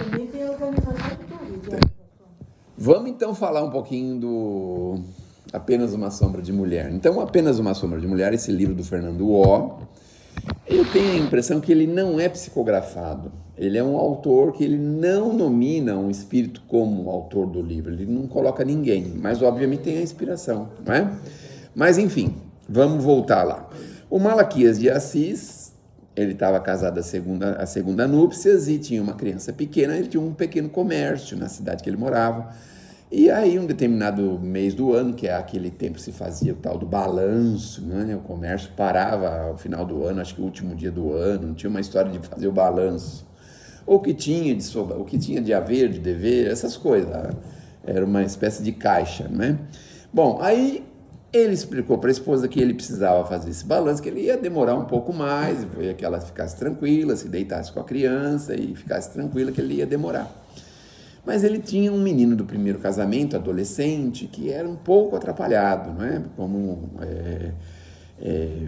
também tem a organização de tudo. Vamos então falar um pouquinho do Apenas uma Sombra de Mulher. Então, Apenas uma Sombra de Mulher, esse livro do Fernando O, eu tenho a impressão que ele não é psicografado. Ele é um autor que ele não nomina um espírito como autor do livro. Ele não coloca ninguém, mas obviamente tem a inspiração, não é? Mas enfim, vamos voltar lá. O Malaquias de Assis, ele estava casado a segunda núpcias e tinha uma criança pequena. Ele tinha um pequeno comércio na cidade que ele morava. E aí, um determinado mês do ano, que é aquele tempo que se fazia o tal do balanço, né? O comércio parava ao final do ano, acho que o último dia do ano, não tinha uma história de fazer o balanço. O que tinha de haver, de dever, essas coisas. Era uma espécie de caixa, né? Bom, aí ele explicou para a esposa que ele precisava fazer esse balanço, que ele ia demorar um pouco mais, que ela ficasse tranquila, se deitasse com a criança e ficasse tranquila, que ele ia demorar. Mas ele tinha um menino do primeiro casamento, adolescente, que era um pouco atrapalhado, não é? Como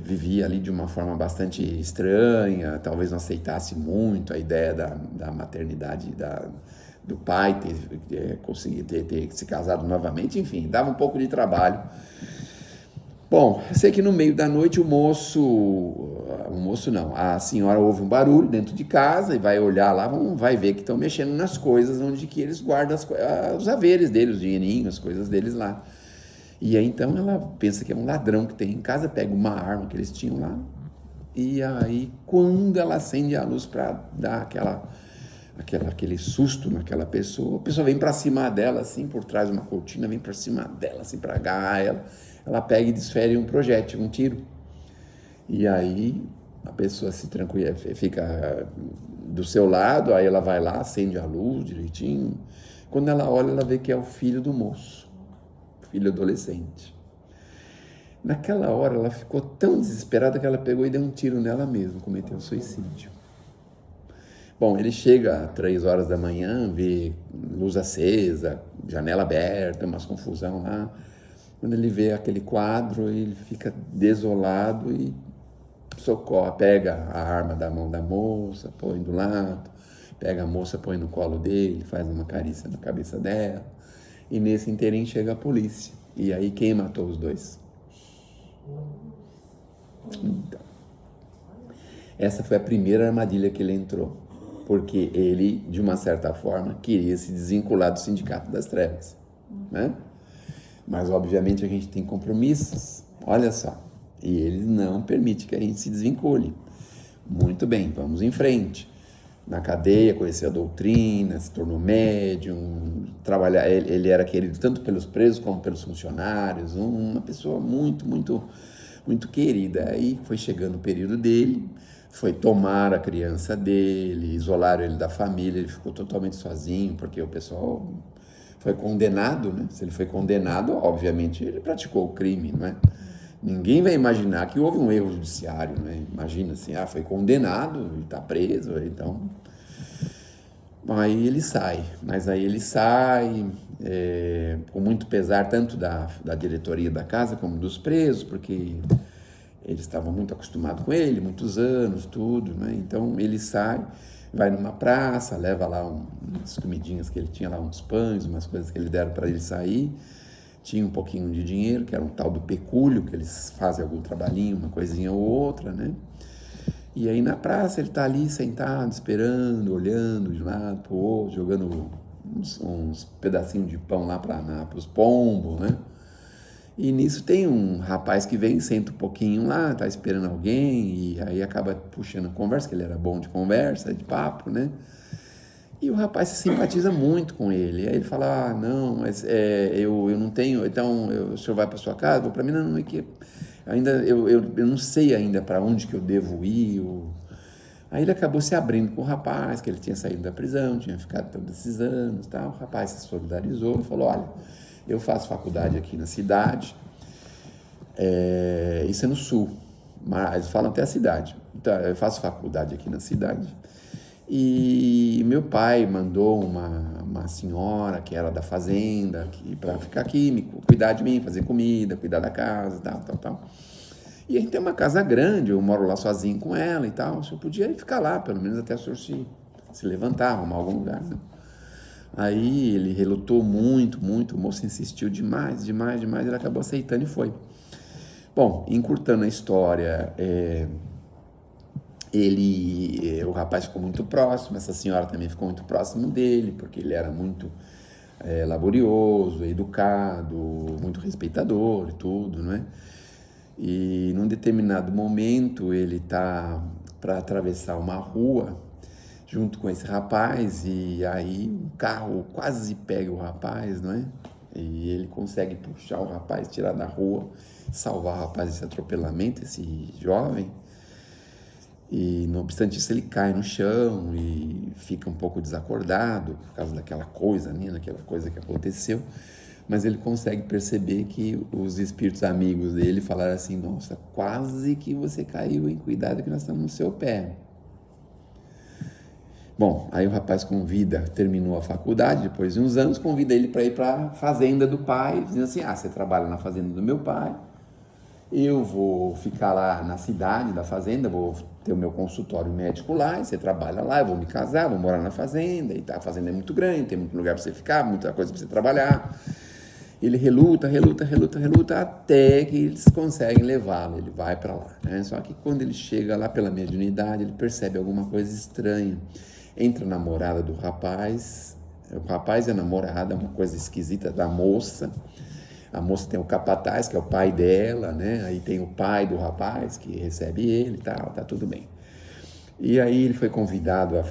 vivia ali de uma forma bastante estranha, talvez não aceitasse muito a ideia da maternidade do pai, conseguir ter se casado novamente, enfim, dava um pouco de trabalho. Bom, eu sei que no meio da noite a senhora ouve um barulho dentro de casa e vai olhar lá, vai ver que estão mexendo nas coisas onde que eles guardam os haveres deles, os dinheirinhos, as coisas deles lá. E aí então ela pensa que é um ladrão que tem em casa, pega uma arma que eles tinham lá, e aí quando ela acende a luz para dar aquele susto naquela pessoa, a pessoa vem para cima dela, assim, por trás de uma cortina, vem para cima dela, assim, para agarrar ela pega e desfere um projétil, um tiro. E aí a pessoa se tranquila, fica do seu lado, aí ela vai lá, acende a luz direitinho. Quando ela olha, ela vê que é o filho do moço, filho adolescente. Naquela hora, ela ficou tão desesperada que ela pegou e deu um tiro nela mesma, cometeu suicídio. Bom, ele chega às 3 horas da manhã, vê luz acesa, janela aberta, umas confusão lá. Quando ele vê aquele quadro, ele fica desolado e socorre, pega a arma da mão da moça, põe do lado, pega a moça, põe no colo dele, faz uma carícia na cabeça dela. E nesse inteirinho chega a polícia. E aí quem matou os dois? Então, essa foi a primeira armadilha que ele entrou, porque ele, de uma certa forma, queria se desvincular do Sindicato das Trevas, né? Mas, obviamente, a gente tem compromissos, olha só, e ele não permite que a gente se desvincule. Muito bem, vamos em frente. Na cadeia, conheceu a doutrina, se tornou médium, ele era querido tanto pelos presos como pelos funcionários, uma pessoa muito, muito, muito querida. Aí foi chegando o período dele, foi tomar a criança dele, isolaram ele da família, ele ficou totalmente sozinho, porque o pessoal foi condenado, né? Se ele foi condenado, obviamente ele praticou o crime, não é? Ninguém vai imaginar que houve um erro judiciário, né? Imagina assim, foi condenado e está preso, então... Aí ele sai, mas aí ele sai com muito pesar, tanto da diretoria da casa como dos presos, porque eles estavam muito acostumados com ele, muitos anos, tudo, né? Então ele sai, vai numa praça, leva lá umas comidinhas que ele tinha lá, uns pães, umas coisas que ele deram para ele sair, tinha um pouquinho de dinheiro, que era um tal do pecúlio, que eles fazem algum trabalhinho, uma coisinha ou outra, né? E aí na praça ele está ali sentado, esperando, olhando de um lado para o outro, jogando uns pedacinhos de pão lá para os pombos, né? E nisso tem um rapaz que vem, senta um pouquinho lá, tá esperando alguém, e aí acaba puxando conversa, que ele era bom de conversa, de papo, né? E o rapaz se simpatiza muito com ele. Aí ele fala, não, mas eu não tenho, então o senhor vai para sua casa? Vou para mim, não, é que ainda, eu não sei ainda para onde que eu devo ir. Aí ele acabou se abrindo com o rapaz, que ele tinha saído da prisão, tinha ficado todos esses anos, tal. O rapaz se solidarizou e falou, olha, eu faço faculdade aqui na cidade, isso é no sul, mas falam até a cidade. Então, eu faço faculdade aqui na cidade e meu pai mandou uma senhora que era da fazenda para ficar aqui, cuidar de mim, fazer comida, cuidar da casa, tal. E a gente tem uma casa grande, eu moro lá sozinho com ela e tal, o senhor podia ficar lá, pelo menos até o senhor se se levantar, arrumar algum lugar, né? Aí ele relutou muito, o moço insistiu demais, ele acabou aceitando e foi. Bom, encurtando a história, o rapaz ficou muito próximo, essa senhora também ficou muito próximo dele, porque ele era muito laborioso, educado, muito respeitador e tudo, não é? E num determinado momento ele tá para atravessar uma rua junto com esse rapaz, e aí um carro quase pega o rapaz, não é? E ele consegue puxar o rapaz, tirar da rua, salvar o rapaz desse atropelamento, esse jovem. E não obstante isso ele cai no chão e fica um pouco desacordado por causa daquela coisa, né, daquela coisa que aconteceu. Mas ele consegue perceber que os espíritos amigos dele falaram assim: nossa, quase que você caiu, hein? Cuidado que nós estamos no seu pé. Bom, aí o rapaz terminou a faculdade, depois de uns anos, convida ele para ir para a fazenda do pai, dizendo assim: você trabalha na fazenda do meu pai, eu vou ficar lá na cidade da fazenda, vou ter o meu consultório médico lá, e você trabalha lá, eu vou me casar, vou morar na fazenda, e a fazenda é muito grande, tem muito lugar para você ficar, muita coisa para você trabalhar. Ele reluta, até que eles conseguem levá-lo, ele vai para lá, né? Só que quando ele chega lá pela mediunidade, ele percebe alguma coisa estranha. Entra a namorada do rapaz, o rapaz e a namorada, uma coisa esquisita da moça. A moça tem o capataz, que é o pai dela, né? Aí tem o pai do rapaz, que recebe ele e tal, tá tudo bem. E aí ele foi convidado a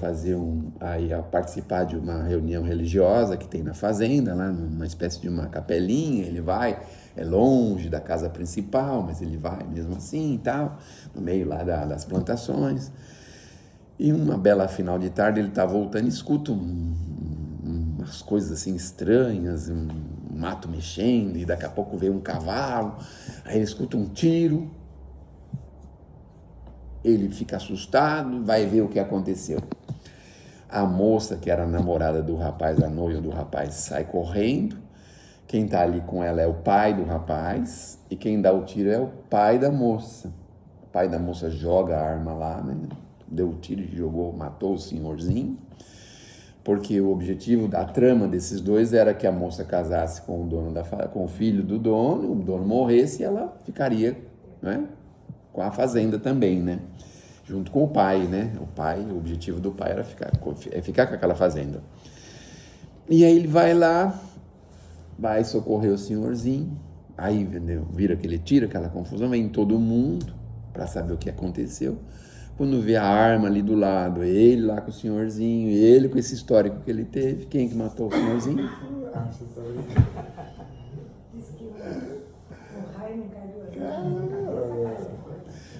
a participar de uma reunião religiosa que tem na fazenda, lá numa espécie de uma capelinha. Ele vai, é longe da casa principal, mas ele vai mesmo assim e tal, no meio lá das plantações. E uma bela final de tarde ele está voltando e escuta umas coisas assim estranhas, um mato mexendo, e daqui a pouco vem um cavalo, aí ele escuta um tiro, ele fica assustado, vai ver o que aconteceu. A moça, que era a namorada do rapaz, a noiva do rapaz, sai correndo. Quem está ali com ela é o pai do rapaz, e quem dá o tiro é o pai da moça. O pai da moça joga a arma lá, né? Deu o tiro e jogou, matou o senhorzinho, porque o objetivo da trama desses dois era que a moça casasse com o dono com o filho do dono, o dono morresse e ela ficaria, né, com a fazenda também, né, junto com o pai, né? O objetivo do pai era ficar com aquela fazenda. E aí ele vai lá, vai socorrer o senhorzinho, aí vira aquele tiro, aquela confusão, vem todo mundo para saber o que aconteceu. Quando vê a arma ali do lado, ele lá com o senhorzinho, ele com esse histórico que ele teve, quem que matou o senhorzinho?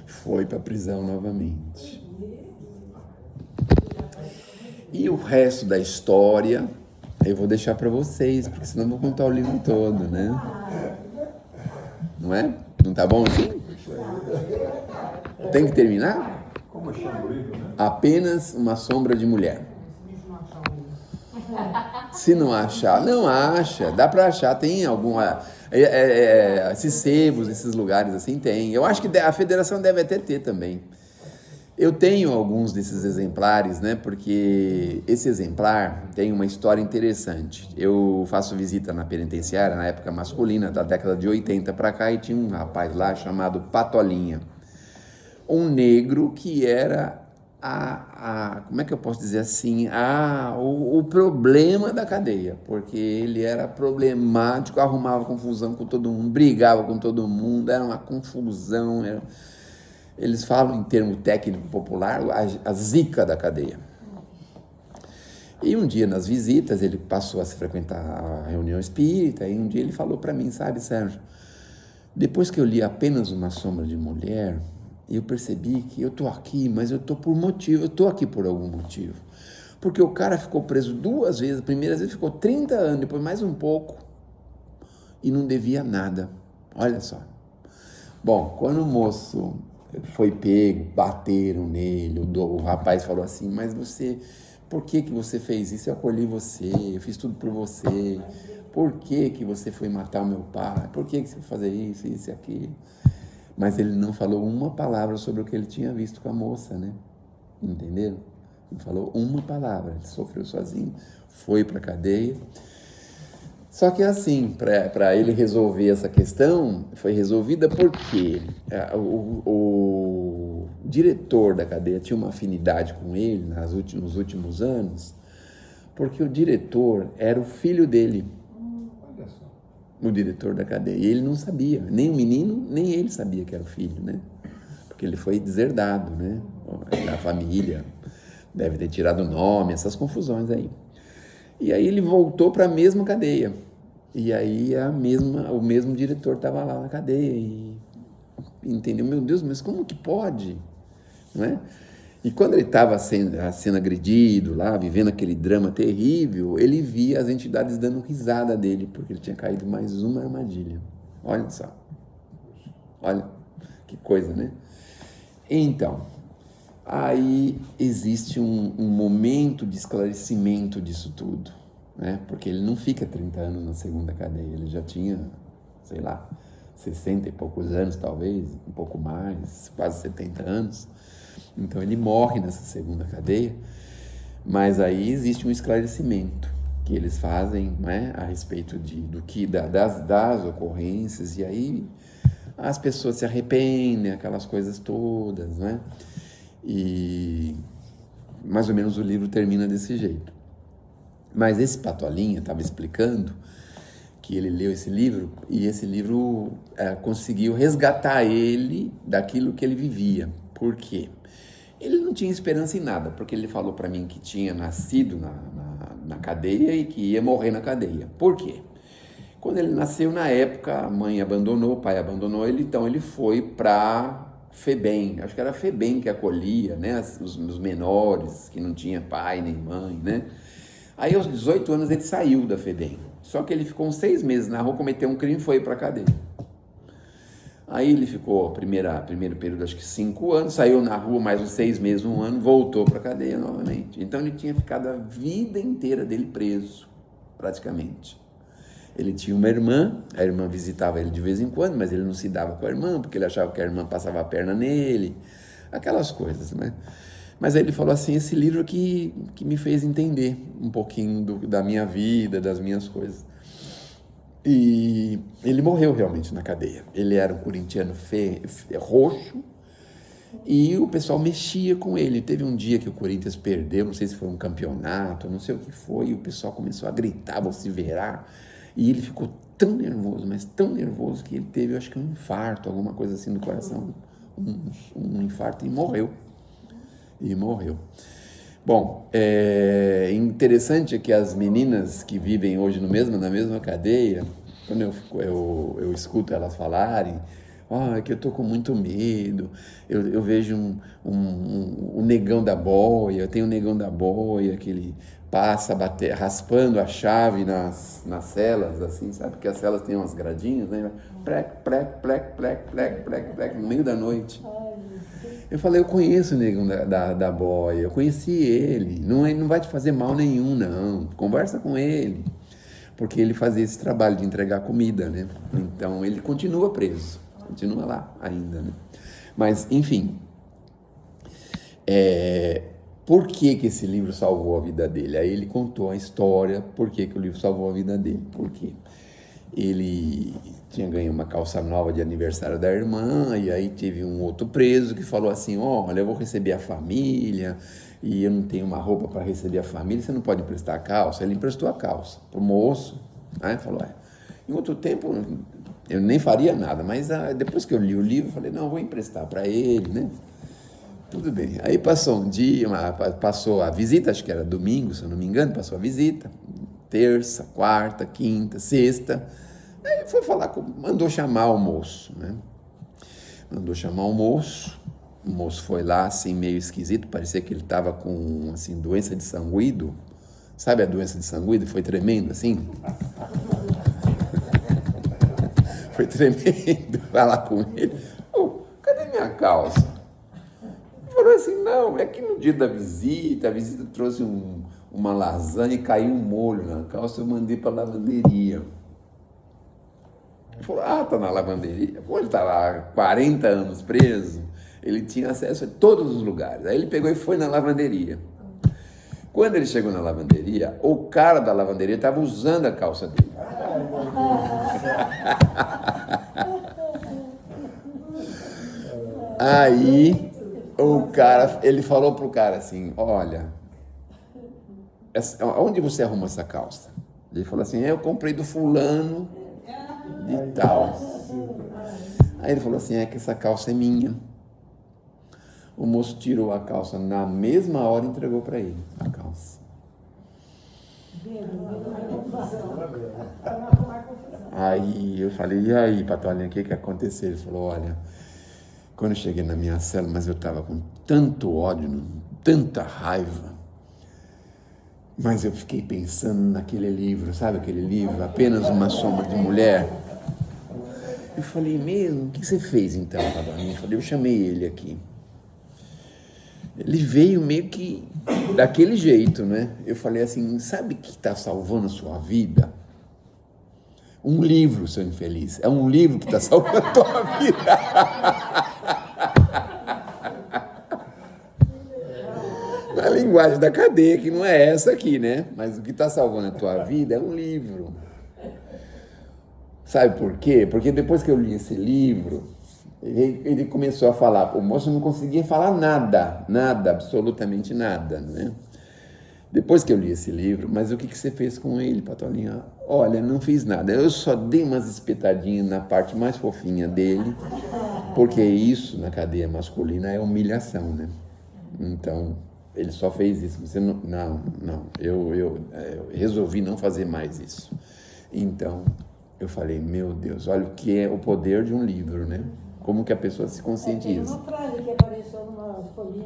Foi para a prisão novamente. E o resto da história eu vou deixar para vocês, porque senão eu vou contar o livro todo, né? Não é? Não tá bom assim? Tem que terminar? Como chama o livro, né? Apenas uma sombra de mulher. Se não achar, não acha. Dá para achar, tem alguma... esses sebos, esses lugares assim, tem. Eu acho que a federação deve até ter também. Eu tenho alguns desses exemplares, né? Porque esse exemplar tem uma história interessante. Eu faço visita na penitenciária, na época masculina, da década de 80 para cá, e tinha um rapaz lá chamado Patolinha. Um negro que era como é que eu posso dizer assim, o problema da cadeia, porque ele era problemático, arrumava confusão com todo mundo, brigava com todo mundo, era uma confusão, eles falam em termo técnico popular, a zica da cadeia. E um dia nas visitas, ele passou a se frequentar a reunião espírita, e um dia ele falou para mim, sabe, Sérgio, depois que eu li Apenas uma Sombra de Mulher, eu percebi que eu estou aqui, mas eu estou aqui por algum motivo. Porque o cara ficou preso 2 vezes, a primeira vez ficou 30 anos, depois mais um pouco, e não devia nada. Olha só. Bom, quando o moço foi pego, bateram nele, o rapaz falou assim, mas por que você fez isso? Eu acolhi você, eu fiz tudo por você. Por que você foi matar o meu pai? Por que você foi fazer isso e aquilo? Mas ele não falou uma palavra sobre o que ele tinha visto com a moça, né? Entenderam? Não falou uma palavra. Ele sofreu sozinho, foi para a cadeia. Só que assim, para ele resolver essa questão, foi resolvida porque o diretor da cadeia tinha uma afinidade com ele nos últimos anos, porque o diretor era o filho dele, Olha só. o diretor da cadeia. E ele não sabia, nem o menino, nem ele sabia que era o filho, né? Porque ele foi deserdado, né? Da família, deve ter tirado o nome, essas confusões aí. E aí ele voltou para a mesma cadeia. E aí o mesmo diretor estava lá na cadeia e entendeu, meu Deus, mas como que pode? Não é? E quando ele estava sendo agredido lá, vivendo aquele drama terrível, ele via as entidades dando risada dele, porque ele tinha caído mais uma armadilha. Olha só. Olha que coisa, né? Então, aí existe um momento de esclarecimento disso tudo, né? Porque ele não fica 30 anos na segunda cadeia, ele já tinha, sei lá, 60 e poucos anos talvez, um pouco mais, quase 70 anos. Então ele morre nessa segunda cadeia, mas aí existe um esclarecimento que eles fazem, né, a respeito das ocorrências, e aí as pessoas se arrependem, aquelas coisas todas, né? E mais ou menos o livro termina desse jeito. Mas esse Patolinha estava explicando que ele leu esse livro e esse livro conseguiu resgatar ele daquilo que ele vivia. Por quê? Ele não tinha esperança em nada, porque ele falou para mim que tinha nascido na cadeia e que ia morrer na cadeia. Por quê? Quando ele nasceu, na época, a mãe abandonou, o pai abandonou ele, então ele foi para FEBEM, acho que era a FEBEM que acolhia, né, os menores, que não tinha pai nem mãe, né? Aí aos 18 anos ele saiu da FEBEM, só que ele ficou uns 6 meses na rua, cometeu um crime e foi para a cadeia. Aí ele ficou, primeiro período, acho que 5 anos, saiu na rua mais uns 6 meses, 1 ano, voltou para a cadeia novamente. Então ele tinha ficado a vida inteira dele preso, praticamente. Ele tinha uma irmã, a irmã visitava ele de vez em quando, mas ele não se dava com a irmã, porque ele achava que a irmã passava a perna nele, aquelas coisas, né? Mas aí ele falou assim, esse livro que me fez entender um pouquinho da minha vida, das minhas coisas. E ele morreu realmente na cadeia. Ele era um corintiano roxo e o pessoal mexia com ele. Teve um dia que o Corinthians perdeu, não sei se foi um campeonato, não sei o que foi, e o pessoal começou a gritar, vociferar, e ele ficou tão nervoso, mas tão nervoso, que ele teve, acho que um infarto, alguma coisa assim no coração, um infarto, e morreu. Bom, interessante que as meninas que vivem hoje na mesma cadeia, quando eu escuto elas falarem, que eu tô com muito medo, eu vejo um negão da boia, eu tenho um negão da boia, que ele passa raspando a chave nas celas, assim, sabe? Porque as celas têm umas gradinhas, né? Plec, plec, plec, plec, plec, plec, plec, no meio da noite. Eu falei, eu conheço o negão da boia, eu conheci ele não vai te fazer mal nenhum, não. Conversa com ele. Porque ele fazia esse trabalho de entregar comida, né? Então ele continua preso, continua lá ainda, né? Mas, enfim, por que esse livro salvou a vida dele? Aí ele contou a história, por que o livro salvou a vida dele. Por quê? Ele tinha ganho uma calça nova de aniversário da irmã, e aí teve um outro preso que falou assim, olha, eu vou receber a família, e eu não tenho uma roupa para receber a família, você não pode emprestar a calça? Ele emprestou a calça pro moço, né? Falou, em outro tempo eu nem faria nada, mas depois que eu li o livro, eu falei, não, eu vou emprestar para ele, né? Tudo bem. Aí passou um dia, passou a visita, acho que era domingo, se eu não me engano, passou a visita, terça, quarta, quinta, sexta. Aí foi mandou chamar o moço, né? Mandou chamar o moço foi lá, assim, meio esquisito, parecia que ele estava com, assim, doença de sanguído. Sabe a doença de sanguído? Foi tremendo, assim. Foi tremendo falar com ele. Cadê minha calça? Ele falou assim, não, é que no dia da visita, a visita trouxe uma lasanha e caiu um molho na calça, eu mandei para a lavanderia. Ele falou, tá na lavanderia. Pô, ele estava há 40 anos preso, ele tinha acesso a todos os lugares. Aí ele pegou e foi na lavanderia. Quando ele chegou na lavanderia, o cara da lavanderia estava usando a calça dele. Aí ele falou pro cara assim, olha, onde você arruma essa calça? Ele falou assim, eu comprei do fulano de tal. Aí ele falou assim, é que essa calça é minha. O moço tirou a calça na mesma hora e entregou para ele a calça. Aí eu falei, e aí, Patolinha, o que aconteceu? Ele falou, olha, quando eu cheguei na minha cela, mas eu estava com tanto ódio, tanta raiva, mas eu fiquei pensando naquele livro, sabe aquele livro, Apenas uma Sombra de Mulher? Eu falei, mesmo, o que você fez então, Patolinha? Eu falei, eu chamei ele aqui. Ele veio meio que daquele jeito, né? Eu falei assim, sabe o que está salvando a sua vida? Um livro, seu infeliz. É um livro que está salvando a tua vida. Na linguagem da cadeia, que não é essa aqui, né? Mas o que está salvando a tua vida é um livro. Sabe por quê? Porque depois que eu li esse livro, ele começou a falar, o moço não conseguia falar nada, absolutamente nada, né? Depois que eu li esse livro, mas o que você fez com ele, Patolinha? Olha, não fiz nada, eu só dei umas espetadinhas na parte mais fofinha dele, porque isso na cadeia masculina é humilhação, né? Então, ele só fez isso, você não, eu resolvi não fazer mais isso. Então, eu falei, meu Deus, olha o que é o poder de um livro, né? Como que a pessoa se conscientiza. Tem uma frase que apareceu numa folhinha.